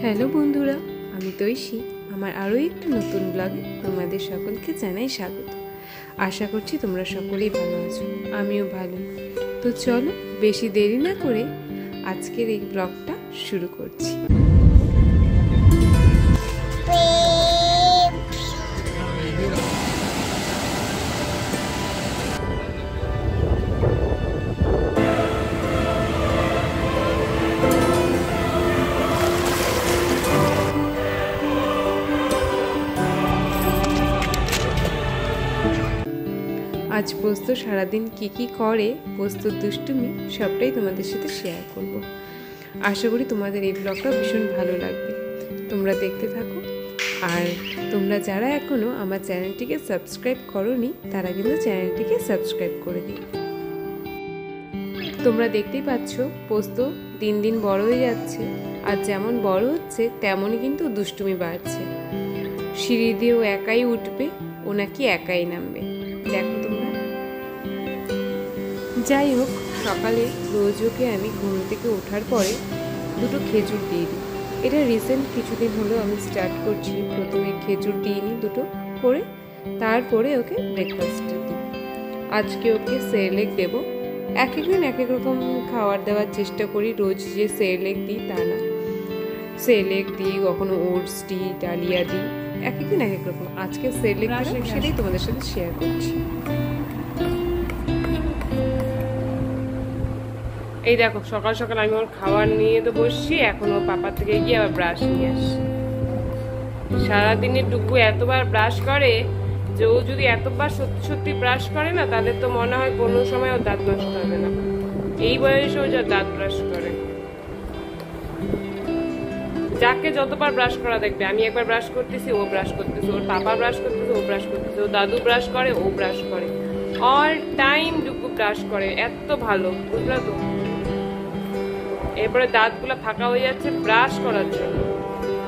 Hello বন্ধুরা, আমি তৈশী। আমার আরও একটি নতুন ব্লগে তোমাদের সকলকে জানাই স্বাগত। আশা করছি তোমরা সকলেই ভালো আছো, আমিও ভালো। তো চলো বেশি দেরি না করে আজকের এই ব্লগটা শুরু করছি। আজ পোস্ত সারাদিন কি করে, পোস্তর দুষ্টুমি সবটাই তোমাদের সাথে শেয়ার করব। আশা করি তোমাদের এই ব্লগটা ভীষণ ভালো লাগবে, তোমরা দেখতে থাকো। আর তোমরা যারা এখনও আমার চ্যানেলটিকে সাবস্ক্রাইব করোনি তারা কিন্তু চ্যানেলটিকে সাবস্ক্রাইব করে দিও। তোমরা দেখতেই পাচ্ছ পোস্ত দিন দিন বড় হয়ে যাচ্ছে, আর যেমন বড় হচ্ছে তেমনই কিন্তু দুষ্টুমি বাড়ছে। সিঁড়ি দিয়েও একাই উঠবে, ও নাকি একাই নামবে, দেখো তোমরা। যাই হোক, সকালে রোজ ওকে আমি ঘুম থেকে ওঠার পরে দুটো খেজুর দিয়ে দিই। এটা রিসেন্ট কিছুদিন হলো আমি স্টার্ট করছি। প্রথমে খেজুর দিয়ে নিই দুটো করে, তারপরে ওকে ব্রেকফাস্টে দিই। আজকে ওকে সেরেলেক দেবো। এক একদিন এক এক রকম খাবার দেওয়ার চেষ্টা করি, রোজ যে সেরেলেক দিই তা না। সেরেলেক দিই, কখনো ওটস দিই, ডালিয়া দিই, এক একদিন এক এক রকম। আজকে সেরেলেক দিলাম, সেটাই তোমাদের সাথে শেয়ার করছি। এই দেখো, সকাল সকাল আমি ওর খাবার নিয়ে তো বসছি, এখন ও পাপার থেকে গিয়ে আবার ব্রাশ নিয়ে আসছি। সারাদিনে টুকু এতবার ব্রাশ করে যে ও যদি এতবার সত্যি সত্যি ব্রাশ করে না, তাদের তো মনে হয় কোনো সময় ওর দাঁত নষ্ট হবে না। এই বয়সে ও যা দাঁত ব্রাশ করে, যাকে যতবার ব্রাশ করা দেখবে, আমি একবার ব্রাশ করতেছি ও ব্রাশ করতেছে, ওর পাপা ব্রাশ করতেছে ও ব্রাশ করতেছে, ও দাদু ব্রাশ করে ও ব্রাশ করে, অল টাইম টুকু ব্রাশ করে। এত ভালো, বুঝলা তো? এরপরে দাঁতগুলো ফাঁকা হয়ে যাচ্ছে ব্রাশ করার জন্য।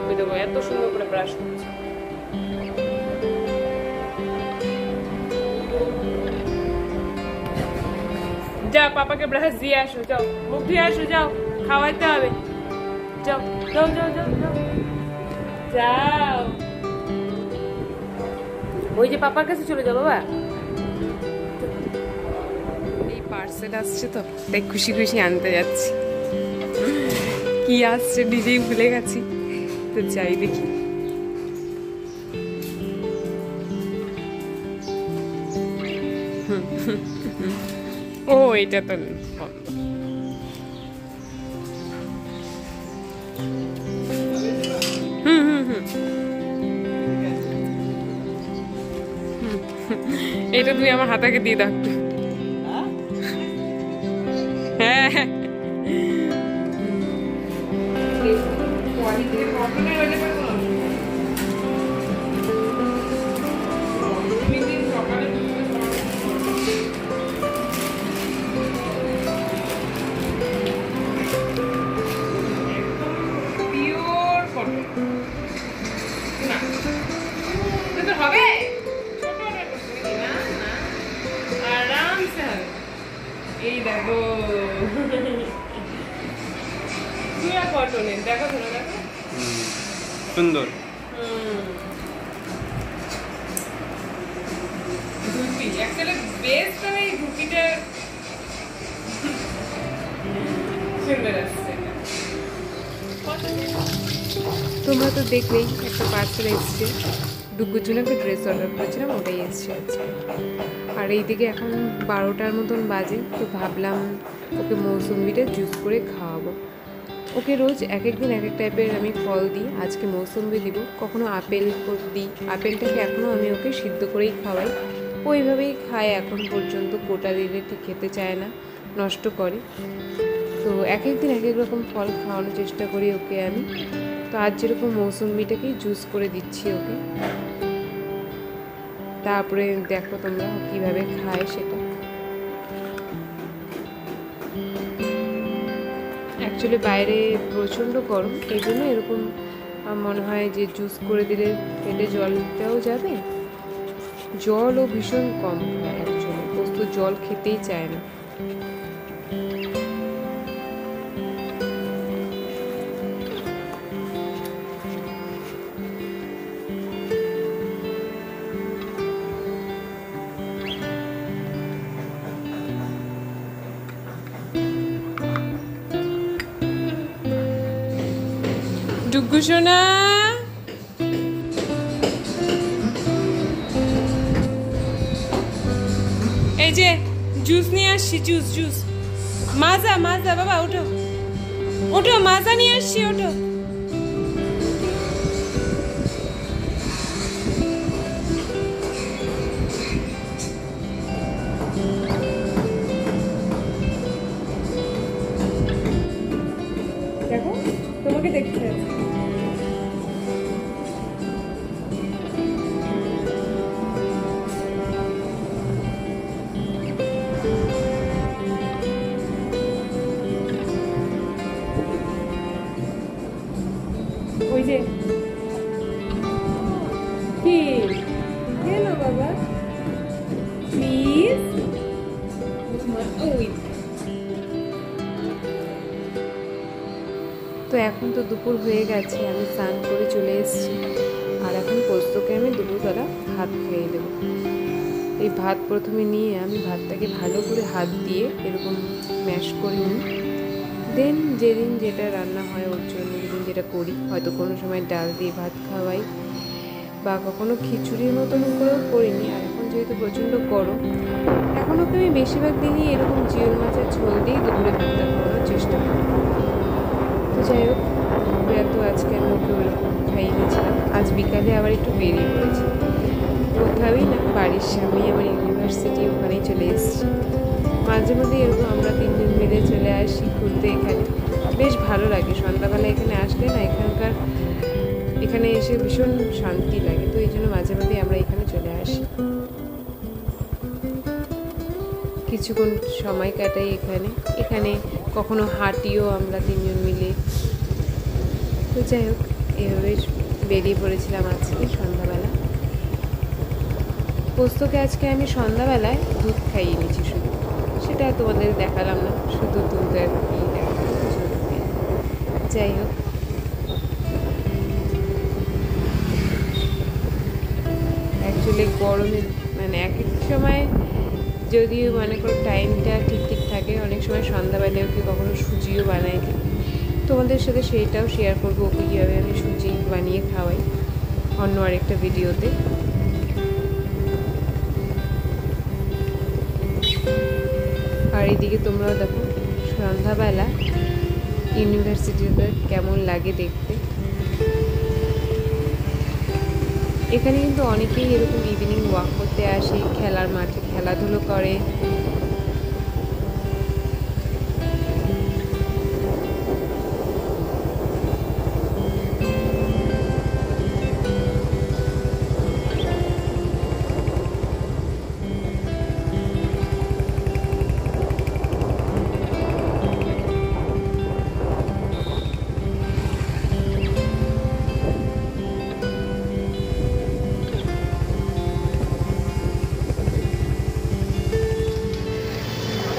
ওই দেখো এত সুন্দর করে ব্রাশ করছে। যাও পাপাকে ব্রাশ দিয়ে আসো, যাও মুখ ধুয়ে আসো, যাও খাওয়াইতে হবে, যাও যাও যাও যাও যাও যাও। ওই যে পাপার কাছে চলে যাও বাবা। এই পার্সেল আসছে তো, তাই খুশি খুশি আনতে যাচ্ছি। কি আসছে নিজেই ভুলে গেছি, তো যাই দেখি। ও এটা তো এটা তুমি আমার হাতাকে দিয়ে দাও। হ্যাঁ হ্যাঁ, এই দেখো কটনের, দেখো শোনো, দেখো সুন্দর ধুতি। অ্যাকচুয়ালি বেস্ট এই ধুতিটা সুন্দর আসছে। তোমরা তো দেখলেই একটা পার্সেল এসছে, ডুগুর জন্য একটা ড্রেস অর্ডার করেছিলাম, ওটাই এসছে আজকে। আর এইদিকে এখন 12টার মতন বাজে, তো ভাবলাম ওকে মৌসুম্বিটা জুস করে খাওয়াবো। ওকে রোজ এক একদিন এক এক টাইপের আমি ফল দিই, আজকে মৌসুম্বি দিব, কখনো আপেল দিই। আপেলটাকে এখনও আমি ওকে সিদ্ধ করেই খাওয়াই, ওইভাবেই খায় এখন পর্যন্ত। কোটা দিলে ঠিক খেতে চায় না, নষ্ট করে। তো এক একদিন এক এক রকম ফল খাওয়ানোর চেষ্টা করি ওকে আমি। তো আজ যেরকম মৌসুম্বিটাকেই জুস করে দিচ্ছি ওকে। তারপরে দেখো তোমরা কিভাবে খায় সেটা। অ্যাকচুয়ালি বাইরে প্রচণ্ড গরম, এই জন্য এরকম মনে হয় যে জুস করে দিলে পেটে জলটাও যাবে। জলও ভীষণ কম খায়, অ্যাকচুয়ালি পোস্ত জল খেতেই চায় না। ডুগু সোনা, এই যে জুস নিয়ে আসছি, জুস জুস মাজা মাজা, বাবা ওঠো ওঠো, মাজা নিয়ে আসছি, ওঠো। দেখো তোমাকে দেখতে আছে। ওই যে কি কেন বাবা প্লিজ, ওই তো এখন তো দুপুর হয়ে গেছে, আমি স্নান করে চলে এসেছি। আর এখন পোস্তকে আমি দুপুরবেলা ভাত খেয়ে দেবো। এই ভাত প্রথমে নিয়ে আমি ভাতটাকে ভালো করে হাত দিয়ে এরকম ম্যাশ করে নিই। দেন যেদিন যেটা রান্না হয় ওর জন্য, যেদিন যেটা করি, হয়তো কোনো সময় ডাল দিয়ে ভাত খাওয়াই বা কখনো খিচুড়ির মতন করেও করিনি। আর এখন যেহেতু প্রচণ্ড গরম, এখন ওকে আমি বেশিরভাগ দিনই এরকম জিওল মাছের ঝোল দিয়েই দুপুরে ভাতটা খাওয়ানোর চেষ্টা করি। তো যাই হোক, তো আজকে আমি ওকে ওরকম খাইয়ে দিয়েছিলাম। আজ বিকালে আবার একটু বেরিয়ে পড়েছি, কোথাওই না, বাড়ির সামনেই আমার ইউনিভার্সিটি, ওখানেই চলে এসেছি। মাঝে মধ্যে এরকম আমরা তিনজন মিলে চলে আসি ঘুরতে। এখানে বেশ ভালো লাগে, সন্ধ্যাবেলা এখানে আসলে না এখানে এসে ভীষণ শান্তি লাগে। তো এই জন্য মাঝে মাঝে আমরা এখানে চলে আসি, কিছুক্ষণ সময় কাটাই এখানে কখনো হাঁটিও আমরা তিনজন মিলে। তো যাই হোক, এভাবে বেরিয়ে পড়েছিলাম আজকে সন্ধ্যাবেলা। পোস্তকে আজকে আমি সন্ধ্যাবেলায় দুধ খাইয়ে নিয়েছি শুধু, সেটা তোমাদের দেখালাম না, শুধু দুধ আর কি দেখালাম। যাই হোক, অ্যাকচুয়ালি গরমে মানে এক এক সময় যদিও মনে করো টাইমটা ঠিক ঠিক থাকে, অনেক সময় সন্ধ্যাবেলায় ওকে কখনো সুজিও বানাই দিই। তোমাদের সাথে সেইটাও শেয়ার করবো, ওকে কীভাবে আমি সুজি বানিয়ে খাওয়াই অন্য আরেকটা ভিডিওতে। আর এইদিকে তোমরাও দেখো সন্ধ্যাবেলা ইউনিভার্সিটিতে কেমন লাগে দেখতে। এখানে কিন্তু অনেকেই এরকম ইভিনিং ওয়াক করতে আসে, খেলার মাঠে খেলাধুলো করে।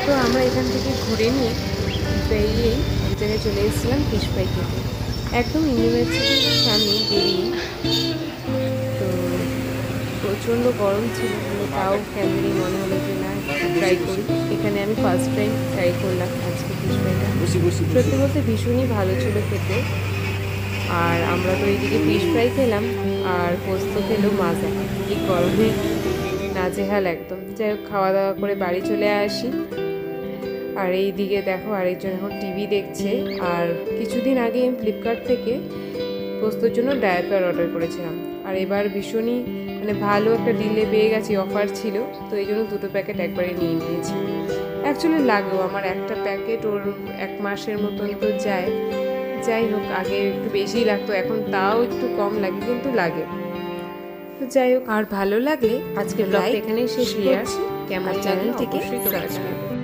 তো আমরা এখান থেকে ঘুরে নিয়ে বেরিয়েই এক জায়গায় চলে এসেছিলাম ফিশ ফ্রাই খেতে, একদম ইউনিভার্সিটির সামনে বেরিয়ে। তো প্রচণ্ড গরম ছিল, তাও ক্যামেরি মনে হলো যে না ট্রাই করি। এখানে আমি ফার্স্ট টাইম ট্রাই করলাম আজকে ফিশ ফ্রাইটা, সত্যি বলতে ভীষণই ভালো ছিল খেতে। আর আমরা তো এইদিকে ফিশ ফ্রাই খেলাম আর পোস্ত খেলো মাজা, এই গরমে নাজেহাল একদম। যাই হোক, খাওয়া দাওয়া করে বাড়ি চলে আসি। আর এই দিকে দেখো আরেকজন এখন টিভি দেখছে। আর কিছুদিন আগে আমি ফ্লিপকার্ট থেকে পোস্তর জন্য ডায়াপার অর্ডার করেছিলাম, আর এবার ভীষণই মানে ভালো একটা ডিলে পেয়ে গেছি, অফার ছিল, তো এই জন্য 2টো প্যাকেট একবারে নিয়ে নিয়েছি। অ্যাকচুয়ালি লাগেও, আমার একটা প্যাকেট ওর 1 মাসের মতন তো যায়। যাই হোক, আগে একটু বেশি লাগতো, এখন তাও একটু কম লাগে, কিন্তু লাগে। তো যাই হোক, আর ভালো লাগলে আজকে ব্লগ এখানেই শেষ করছি। কেমন চ্যানেলটিকে সাবস্ক্রাইব